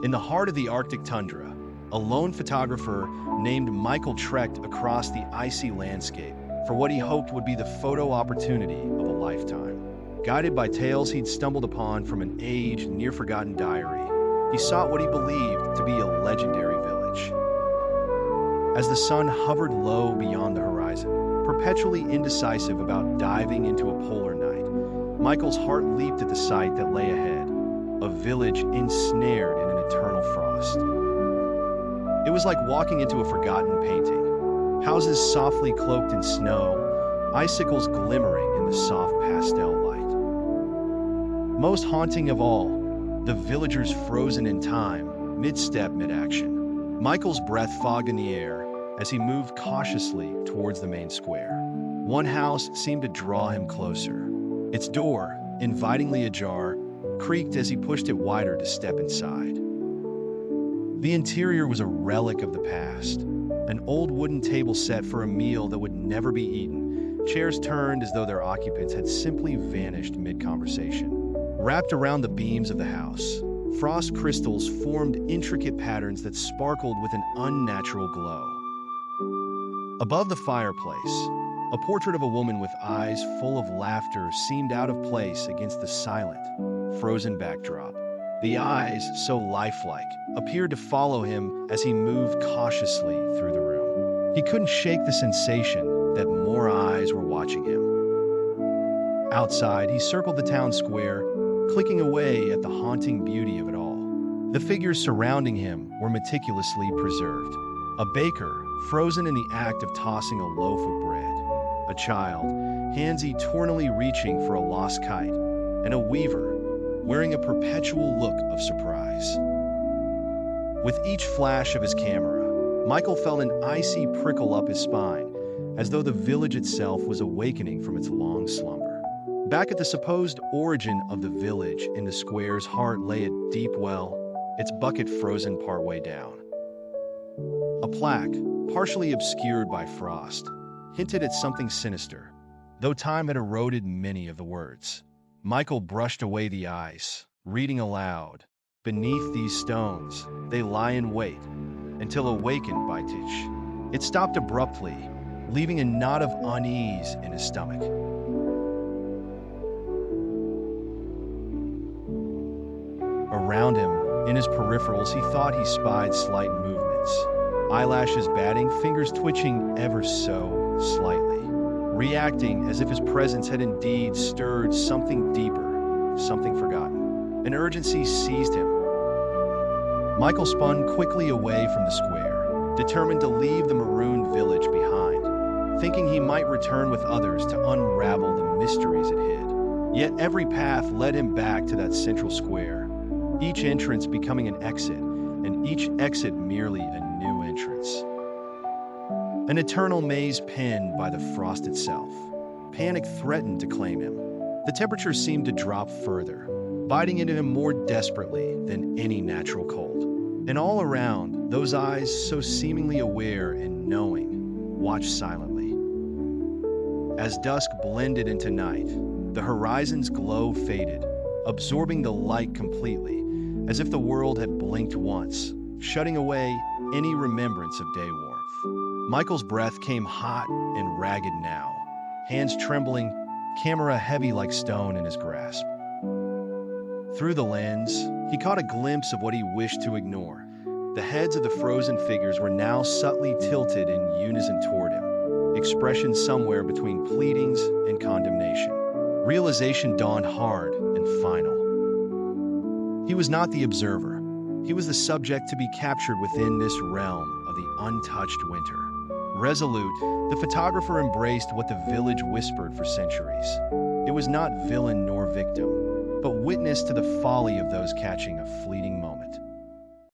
In the heart of the Arctic tundra, a lone photographer named Michael trekked across the icy landscape for what he hoped would be the photo opportunity of a lifetime. Guided by tales he'd stumbled upon from an aged, near-forgotten diary, he sought what he believed to be a legendary village. As the sun hovered low beyond the horizon, perpetually indecisive about diving into a polar night, Michael's heart leaped at the sight that lay ahead, a village ensnared in an eternal frost. It was like walking into a forgotten painting, houses softly cloaked in snow, icicles glimmering in the soft pastel light. Most haunting of all, the villagers frozen in time, mid-step, mid-action. Michael's breath fogged in the air as he moved cautiously towards the main square. One house seemed to draw him closer. Its door, invitingly ajar, creaked as he pushed it wider to step inside. The interior was a relic of the past, an old wooden table set for a meal that would never be eaten, chairs turned as though their occupants had simply vanished mid-conversation. Wrapped around the beams of the house, frost crystals formed intricate patterns that sparkled with an unnatural glow. Above the fireplace, a portrait of a woman with eyes full of laughter seemed out of place against the silent, frozen backdrop. The eyes, so lifelike, appeared to follow him as he moved cautiously through the room. He couldn't shake the sensation that more eyes were watching him. Outside, he circled the town square, clicking away at the haunting beauty of it all. The figures surrounding him were meticulously preserved. A baker, frozen in the act of tossing a loaf of bread. A child, hands eternally reaching for a lost kite. And a weaver, wearing a perpetual look of surprise. With each flash of his camera, Michael felt an icy prickle up his spine, as though the village itself was awakening from its long slumber. Back at the supposed origin of the village in the square's heart lay a deep well, its bucket frozen partway down. A plaque, partially obscured by frost, hinted at something sinister, though time had eroded many of the words. Michael brushed away the ice, reading aloud. Beneath these stones, they lie in wait, until awakened by Tich. It stopped abruptly, leaving a knot of unease in his stomach. Around him, in his peripherals, he thought he spied slight movements. Eyelashes batting, fingers twitching ever so slightly, reacting as if his presence had indeed stirred something deeper, something forgotten. An urgency seized him. Michael spun quickly away from the square, determined to leave the marooned village behind, thinking he might return with others to unravel the mysteries it hid. Yet every path led him back to that central square, each entrance becoming an exit, and each exit merely a new entrance. An eternal maze penned by the frost itself. Panic threatened to claim him. The temperature seemed to drop further, biting into him more desperately than any natural cold. And all around, those eyes, so seemingly aware and knowing, watched silently. As dusk blended into night, the horizon's glow faded, absorbing the light completely, as if the world had blinked once, shutting away any remembrance of day warmth. Michael's breath came hot and ragged now, hands trembling, camera heavy like stone in his grasp. Through the lens, he caught a glimpse of what he wished to ignore. The heads of the frozen figures were now subtly tilted in unison toward him, expressions somewhere between pleadings and condemnation. Realization dawned hard and final. He was not the observer. He was the subject to be captured within this realm of the untouched winter. Resolute, the photographer embraced what the village whispered for centuries. It was not villain nor victim, but witness to the folly of those catching a fleeting moment.